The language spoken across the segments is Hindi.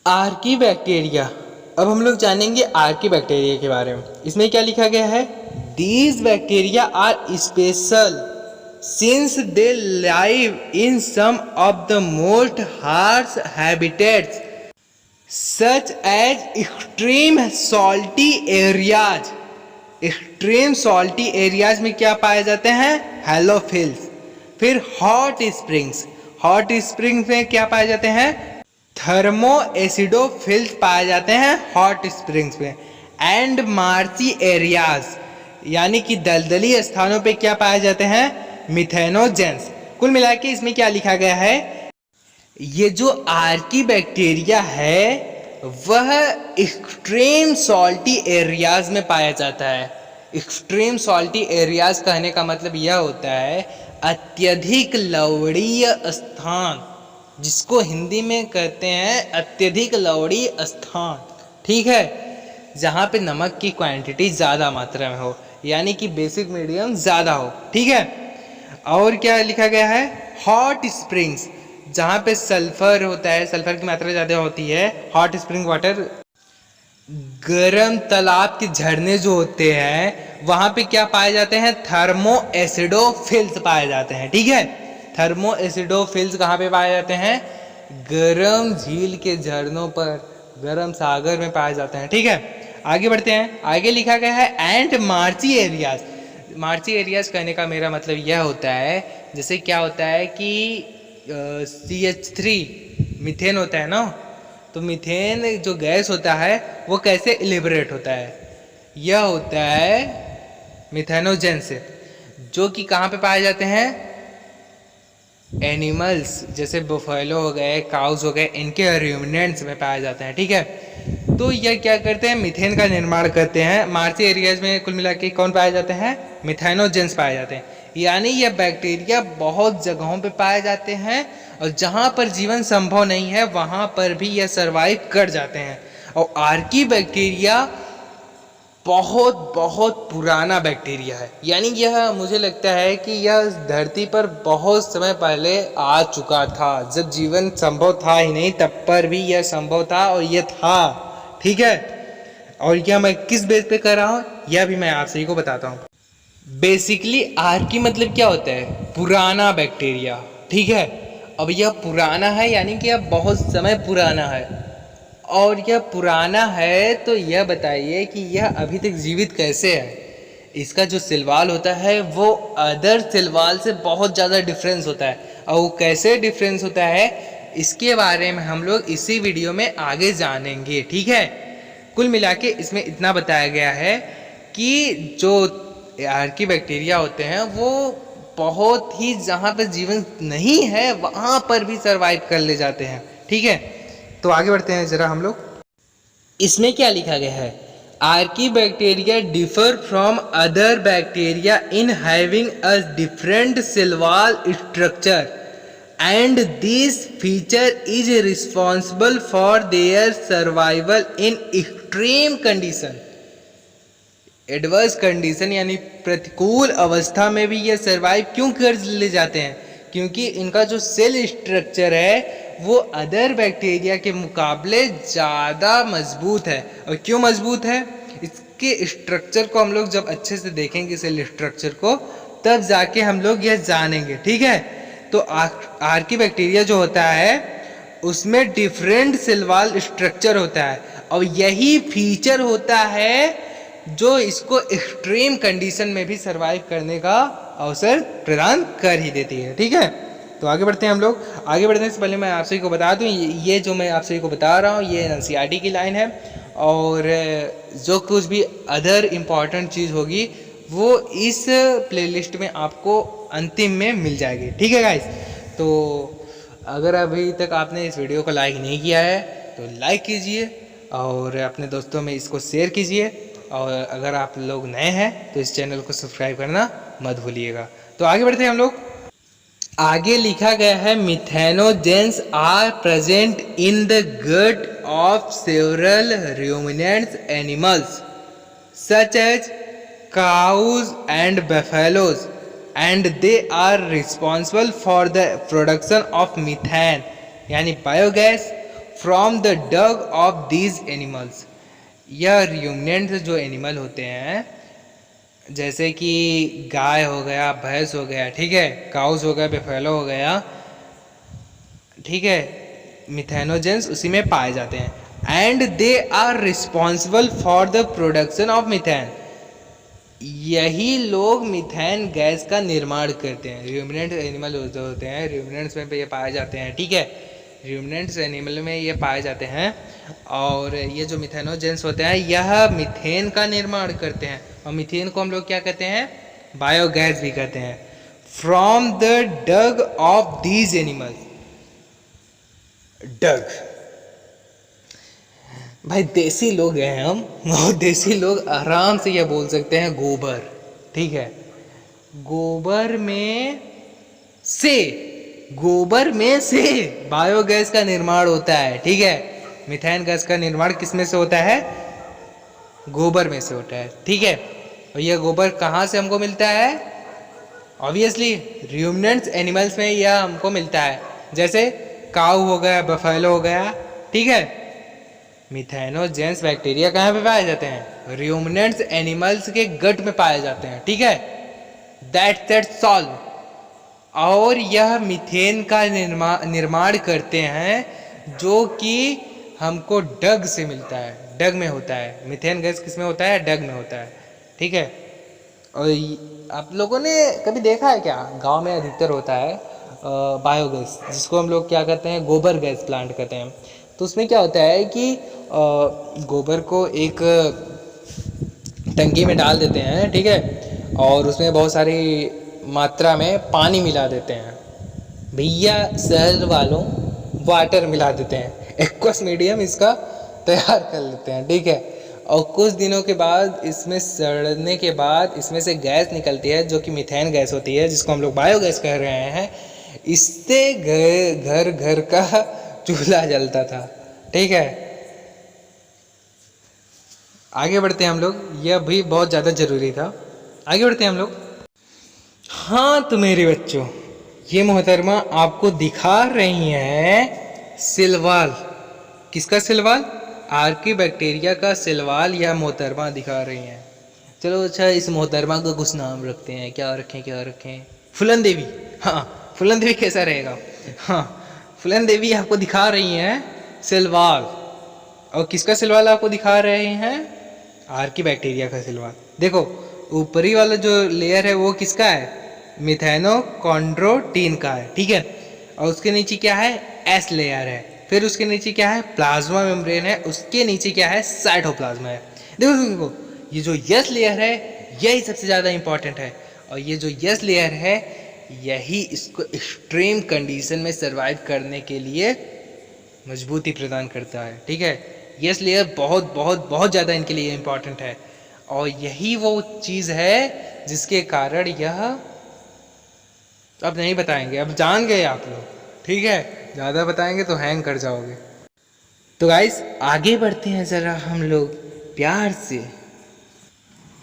Archie bacteria. अब हम लोग जानेंगे आर्की बैक्टीरिया के बारे में। इसमें क्या लिखा गया है? These bacteria are special since they live in some of the most harsh habitats such as extreme salty areas. Extreme salty areas में क्या पाए जाते हैं? हेलोफिल्स। फिर हॉट स्प्रिंग्स। हॉट स्प्रिंग्स में क्या पाए जाते हैं? थर्मो एसिडोफिल्स पाए जाते हैं हॉट स्प्रिंग्स में। एंड मार्सी एरियाज यानी कि दलदली स्थानों पे क्या पाए जाते हैं? मिथेनोजेंस। कुल मिला के इसमें क्या लिखा गया है? ये जो आर्की बैक्टीरिया है वह एक्सट्रीम सॉल्टी एरियाज में पाया जाता है। एक्सट्रीम सॉल्टी एरियाज कहने का मतलब यह होता है अत्यधिक लवणीय स्थान, जिसको हिंदी में कहते हैं अत्यधिक लवणीय स्थान। ठीक है, जहाँ पे नमक की क्वांटिटी ज़्यादा मात्रा में हो, यानी कि बेसिक मीडियम ज़्यादा हो। ठीक है, और क्या लिखा गया है? हॉट स्प्रिंग्स, जहाँ पे सल्फर होता है, सल्फर की मात्रा ज़्यादा होती है। हॉट स्प्रिंग वाटर, गर्म तालाब के झरने जो होते हैं वहाँ पे क्या पाए जाते हैं? थर्मो एसिडोफिल्स पाए जाते हैं। ठीक है, थर्मो एसिडोफिल्स कहाँ पे पाए जाते हैं? गर्म झील के झरनों पर, गर्म सागर में पाए जाते हैं। ठीक है, आगे बढ़ते हैं। आगे लिखा गया है एंड मार्ची एरियाज। मार्ची एरियाज कहने का मेरा मतलब यह होता है, जैसे क्या होता है कि CH3 मीथेन होता है ना, तो मीथेन जो गैस होता है वो कैसे इलिबरेट होता है? यह होता है मिथेनोजेन से, जो कि कहाँ पे पाए जाते हैं? एनिमल्स जैसे बुफेलो हो गए, काउज हो गए, इनके रूमिनेंट्स में पाए जाते हैं। ठीक है, तो यह क्या करते हैं? मीथेन का निर्माण करते हैं। मार्सी एरियाज में कुल मिला के कौन पाए जाते हैं? मिथेनोजेंस पाए जाते हैं। यानी यह बैक्टीरिया बहुत जगहों पे पाए जाते हैं और जहाँ पर जीवन संभव नहीं है वहाँ पर भी यह सर्वाइव कर जाते हैं। और आर्की बैक्टीरिया बहुत बहुत पुराना बैक्टीरिया है, यानी यह मुझे लगता है कि यह धरती पर बहुत समय पहले आ चुका था। जब जीवन संभव था ही नहीं तब पर भी यह संभव था और यह था। ठीक है, और यह मैं किस बेस पे कर रहा हूँ यह भी मैं आप सभी को बताता हूँ। बेसिकली आर्की मतलब क्या होता है? पुराना बैक्टीरिया। ठीक है, अब यह पुराना है यानी कि यह बहुत समय पुराना है, और यह पुराना है तो यह बताइए कि यह अभी तक जीवित कैसे है? इसका जो सिलवाल होता है वो अदर सिलवाल से बहुत ज़्यादा डिफरेंस होता है, और वो कैसे डिफरेंस होता है इसके बारे में हम लोग इसी वीडियो में आगे जानेंगे। ठीक है, कुल मिला के इसमें इतना बताया गया है कि जो आर्की बैक्टीरिया होते हैं वो बहुत ही जहाँ पर जीवन नहीं है वहाँ पर भी सर्वाइव कर ले जाते हैं। ठीक है, तो आगे बढ़ते हैं जरा हम लोग। इसमें क्या लिखा गया है? Archaebacteria differ from other bacteria in having a different cell wall structure and this feature is responsible for their survival in extreme condition. Adverse condition यानी प्रतिकूल अवस्था में भी ये सर्वाइव क्यों कर ले जाते हैं? क्योंकि इनका जो सेल स्ट्रक्चर है वो अदर बैक्टीरिया के मुकाबले ज़्यादा मजबूत है। और क्यों मजबूत है? इसके स्ट्रक्चर को हम लोग जब अच्छे से देखेंगे सेल स्ट्रक्चर को, तब जाके हम लोग यह जानेंगे। ठीक है, तो आर्की बैक्टीरिया जो होता है उसमें डिफरेंट सेल वॉल स्ट्रक्चर होता है, और यही फीचर होता है जो इसको एक्सट्रीम कंडीशन में भी सर्वाइव करने का अवसर प्रदान कर ही देती है। ठीक है, तो आगे बढ़ते हैं हम लोग। आगे बढ़ने से पहले मैं आप सभी को बता दूं, ये जो मैं आप सभी को बता रहा हूँ ये NCERT की लाइन है, और जो कुछ भी अदर इम्पॉर्टेंट चीज़ होगी वो इस प्लेलिस्ट में आपको अंतिम में मिल जाएगी। ठीक है गाइस, तो अगर अभी तक आपने इस वीडियो को लाइक नहीं किया है तो लाइक कीजिए और अपने दोस्तों में इसको शेयर कीजिए, और अगर आप लोग नए हैं तो इस चैनल को सब्सक्राइब करना मत भूलिएगा। तो आगे बढ़ते हैं हम लोग। आगे लिखा गया है methanogens are present in the gut of several ruminants animals such as cows and buffaloes and they are responsible for the production of methane यानी biogas from the dung of these animals. यह रूमिनेंट जो एनिमल होते हैं, जैसे कि गाय हो गया, भैंस हो गया, ठीक है, काउस हो गया, बेफेलो हो गया, ठीक है, मिथेनोजेंस उसी में पाए जाते हैं। And they are responsible for the production of methane. यही लोग मिथेन गैस का निर्माण करते हैं। रूमिनेंट एनिमल जो होते हैं, रूमिनेंट्स में ये पाए जाते हैं, ठीक है, रूमिनेंट्स एनिमल में ये पाए जाते हैं। और ये जो मिथेनोजेंस होते हैं यह मिथेन का निर्माण करते हैं, और मिथेन को हम लोग क्या कहते हैं, बायोगैस भी कहते हैं। From the dung of these animals. Dung, भाई देसी लोग हैं हम, और देसी लोग आराम से ये बोल सकते हैं गोबर, ठीक है। गोबर में से गोबर में से बायोगैस का निर्माण होता है, ठीक है। मिथेन गैस का निर्माण किस में से होता है, गोबर में से होता है, ठीक है। और यह गोबर कहाँ से हमको मिलता है, ऑब्वियसली रूमिनेंट्स एनिमल्स में यह हमको मिलता है, जैसे काऊ हो गया, बफेलो हो गया, ठीक है। मिथेनोजेंस बैक्टीरिया कहाँ पे पाए जाते हैं, रूमिनेंट्स एनिमल्स के गट में पाए जाते हैं, ठीक है। That solve. और यह मीथेन का निर्माण करते हैं, जो कि हमको डग से मिलता है, डग में होता है। मीथेन गैस किस में होता है, डग में होता है, ठीक है। और आप लोगों ने कभी देखा है क्या, गांव में अधिकतर होता है बायोगैस, जिसको हम लोग क्या कहते हैं, गोबर गैस प्लांट कहते हैं। तो उसमें क्या होता है कि गोबर को एक टंकी में डाल देते हैं, ठीक है, और उसमें बहुत सारी मात्रा में पानी मिला देते हैं। भैया शहर वालों वाटर मिला देते हैं, एक्वस मीडियम इसका तैयार कर लेते हैं, ठीक है। और कुछ दिनों के बाद इसमें सड़ने के बाद इसमें से गैस निकलती है, जो कि मीथेन गैस होती है, जिसको हम लोग बायोगैस कह रहे हैं। इससे घर घर का चूल्हा जलता था, ठीक है। आगे बढ़ते हैं हम लोग, यह भी बहुत ज़्यादा ज़रूरी था। आगे बढ़ते हैं हम लोग। हाँ तो मेरे बच्चों, ये मोहतरमा आपको दिखा रही हैं सिलवाल। किसका सिलवाल, आर्की बैक्टीरिया का सिलवाल यह मोहतरमा दिखा रही हैं। चलो अच्छा, इस मोहतरमा को कुछ नाम रखते हैं, क्या रखें क्या रखें, फुलन देवी। हाँ फुलन देवी कैसा रहेगा, हाँ फुलन देवी आपको दिखा रही हैं सिलवाल। और किसका सिलवाल आपको दिखा रहे हैं, आर्की बैक्टीरिया का सिलवाल। देखो ऊपरी वाला जो लेयर है वो किसका है, मिथेनोकॉन्ड्रोटीन का है, ठीक है। और उसके नीचे क्या है, एस लेयर है। फिर उसके नीचे क्या है, प्लाज्मा मेम्ब्रेन है। उसके नीचे क्या है, साइटोप्लाज्मा है। देखो देखो, ये जो यस लेयर है यही सबसे ज़्यादा इंपॉर्टेंट है। और ये जो यस लेयर है यही इसको एक्सट्रीम कंडीशन में सर्वाइव करने के लिए मजबूती प्रदान करता है, ठीक है। यस लेयर बहुत बहुत बहुत ज़्यादा इनके लिए इम्पॉर्टेंट है। और यही वो चीज़ है जिसके कारण यह, अब नहीं बताएंगे, अब जान गए आप लोग, ठीक है। ज़्यादा बताएंगे तो हैंग कर जाओगे। तो गाइस आगे बढ़ते हैं ज़रा हम लोग प्यार से।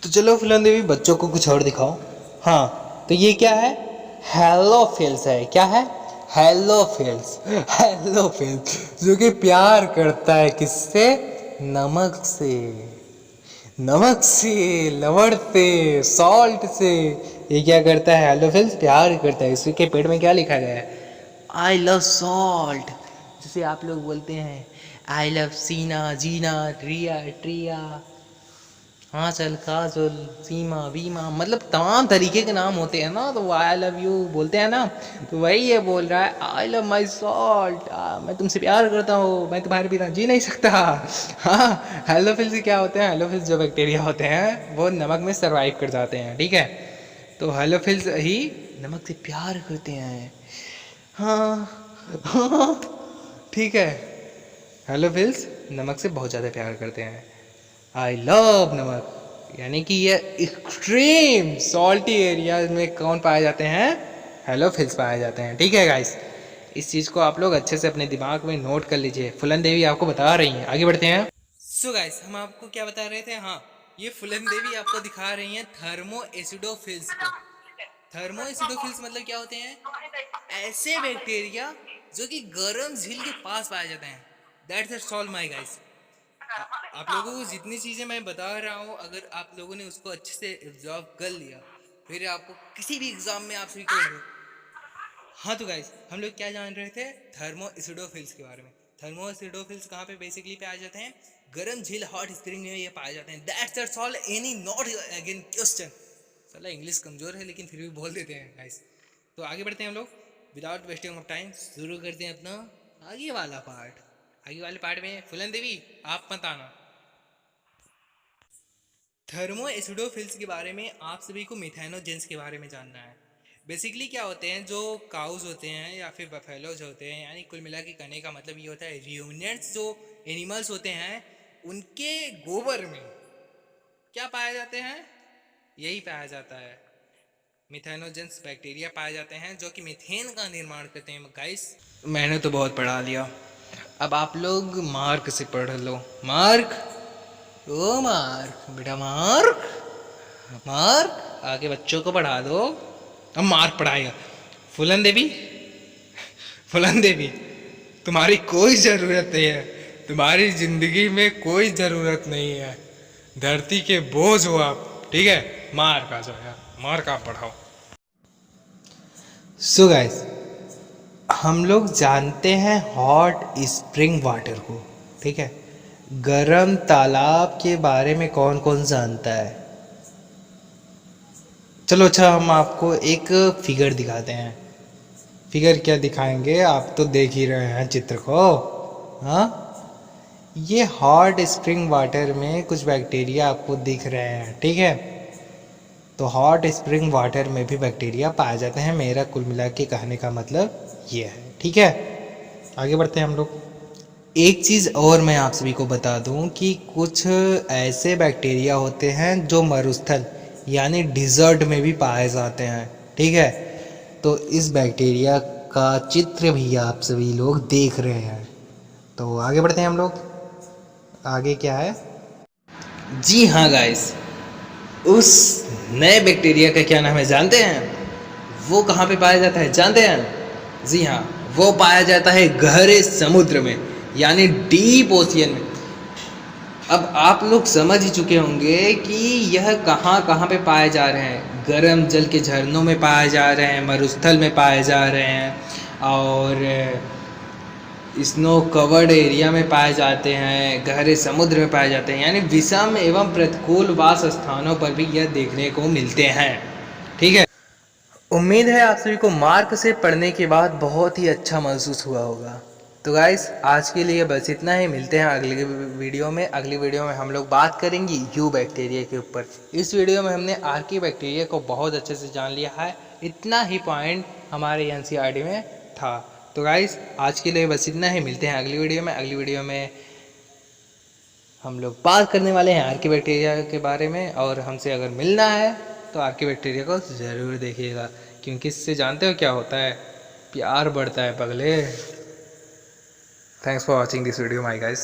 तो चलो फुलन देवी बच्चों को कुछ और दिखाओ। हाँ तो ये क्या है, हेलोफिल्स है। क्या है, हेलोफिल्स। हेलोफिल्स जो कि प्यार करता है किससे, नमक से। नमक से, लवण से, सॉल्ट से। ये क्या करता है, हेलोफिल्स प्यार करता है। इसके पेट में क्या लिखा गया है, आई लव सॉल्ट। जैसे आप लोग बोलते हैं आई लव सीना, जीना, रिया, ट्रिया, हाँ चल काजल, सीमा, वीमा, मतलब तमाम तरीके के नाम होते हैं ना। तो वो आई लव यू बोलते हैं ना, तो वही ये बोल रहा है आई लव माई सॉल्ट, मैं तुमसे प्यार करता हूँ, मैं तुम्हारे बिना जी नहीं सकता। हाँ हेलोफिल्स क्या होते हैं, हेलोफिल्स जो बैक्टीरिया होते हैं वो नमक में सर्वाइव कर जाते हैं, ठीक है। तो हेलोफिल्स ही नमक से प्यार करते हैं। हाँ हाँ ठीक है, हेलोफिल्स नमक से बहुत ज़्यादा प्यार करते हैं। आई लव नमक, यानी कि ये एक्सट्रीम सॉल्टी एरियाज में कौन पाए जाते हैं, हेलोफिल्स पाए जाते हैं, ठीक है गाइस। इस चीज़ को आप लोग अच्छे से अपने दिमाग में नोट कर लीजिए, फुलन देवी आपको बता रही हैं। आगे बढ़ते हैं। सो गाइस हम आपको क्या बता रहे थे, हाँ ये फुलन देवी आपको दिखा रही हैं थर्मो एसिडोफिल्स को। थर्मो एसिडोफिल्स मतलब क्या होते हैं, ऐसे बैक्टीरिया जो कि गर्म झील के पास पाए जाते हैं। That's it all my guys. आप लोगों को जितनी चीज़ें मैं बता रहा हूँ, अगर आप लोगों ने उसको अच्छे से एब्जॉर्व कर लिया, फिर आपको किसी भी एग्जाम में आप सभी को। हाँ तो गाइस, हम लोग क्या जान रहे थे? थर्मो एसिडोफिल्स के बारे में। थर्मो एसिडोफिल्स कहाँ पे बेसिकली पाए जाते हैं? गर्म झील हॉट स्प्रिंग में ये पाए जाते हैं। That's all, any not again question. चला इंग्लिश कमज़ोर है लेकिन फिर भी बोल देते हैं गाइस। तो आगे बढ़ते हैं हम लोग विदाउट वेस्टिंग ऑफ टाइम, शुरू करते हैं अपना आगे वाला पार्ट। आगे वाले पार्ट में फुलन देवी आप मत आना। थर्मो एसिडोफिल्स के बारे में आप सभी को मिथेनोजेंस के बारे में जानना है। बेसिकली क्या होते हैं, जो काउज होते हैं या फिर बफेलोज होते हैं, यानी कुल मिला के कहने का मतलब ये होता है र्यूमिनेंट्स जो एनिमल्स होते हैं उनके गोबर में क्या पाए जाते हैं? यही पाया जाता है, मिथेनोजेंस बैक्टीरिया पाए जाते हैं जो कि मीथेन का निर्माण करते हैं गाइस। मैंने तो बहुत पढ़ा लिया, अब आप लोग मार्क से पढ़ लो। मार्क, ओ मार्क बेटा, मार्क मार्क आगे बच्चों को पढ़ा दो। अब मार्क पढ़ाएगा। फुलन देवी, फुलन देवी तुम्हारी कोई ज़रूरत नहीं है, तुम्हारी ज़िंदगी में कोई ज़रूरत नहीं है, धरती के बोझ हो आप, ठीक है? मार्क आ जाओ यार, मार्क आप पढ़ाओ। सो गाइस, हम लोग जानते हैं हॉट स्प्रिंग वाटर को, ठीक है? गरम तालाब के बारे में कौन कौन जानता है? चलो अच्छा, हम आपको एक फिगर दिखाते हैं। फिगर क्या दिखाएंगे, आप तो देख ही रहे हैं चित्र को। हाँ, ये हॉट स्प्रिंग वाटर में कुछ बैक्टीरिया आपको दिख रहे हैं, ठीक है? तो हॉट स्प्रिंग वाटर में भी बैक्टीरिया पाए जाते हैं। मेरा कुल मिला के कहने का मतलब ये है, ठीक है? आगे बढ़ते हैं हम लोग। एक चीज़ और मैं आप सभी को बता दूं कि कुछ ऐसे बैक्टीरिया होते हैं जो मरुस्थल यानी डिज़र्ट में भी पाए जाते हैं, ठीक है? तो इस बैक्टीरिया का चित्र भी आप सभी लोग देख रहे हैं। तो आगे बढ़ते हैं हम लोग। आगे क्या है? जी हाँ गाइस, उस नए बैक्टीरिया का क्या नाम है जानते हैं? वो कहाँ पे पाया जाता है जानते हैं? जी हाँ, वो पाया जाता है गहरे समुद्र में, यानी डीप ओशियन में। अब आप लोग समझ ही चुके होंगे कि यह कहाँ कहाँ पे पाए जा रहे हैं। गर्म जल के झरनों में पाए जा रहे हैं, मरुस्थल में पाए जा रहे हैं, और स्नो कवर्ड एरिया में पाए जाते हैं, गहरे समुद्र में पाए जाते हैं, यानी विषम एवं प्रतिकूल वास स्थानों पर भी यह देखने को मिलते हैं, ठीक है? उम्मीद है आप सभी को मार्क से पढ़ने के बाद बहुत ही अच्छा महसूस हुआ होगा। तो गाइस, आज के लिए बस इतना ही। मिलते हैं अगली वीडियो में। अगली वीडियो में हम लोग बात करेंगे यू बैक्टीरिया के ऊपर। इस वीडियो में हमने आर्की बैक्टीरिया को बहुत अच्छे से जान लिया है। इतना ही पॉइंट हमारे एनसीईआरटी में था। तो गाइस, आज के लिए बस इतना ही। मिलते हैं अगली वीडियो में। अगली वीडियो में हम लोग बात करने वाले हैं आर्की बैक्टीरिया के बारे में, और हमसे अगर मिलना है तो आर्की बैक्टीरिया को ज़रूर देखिएगा, क्योंकि इससे जानते हो क्या होता है? प्यार बढ़ता है पगले। Thanks for watching this video my guys.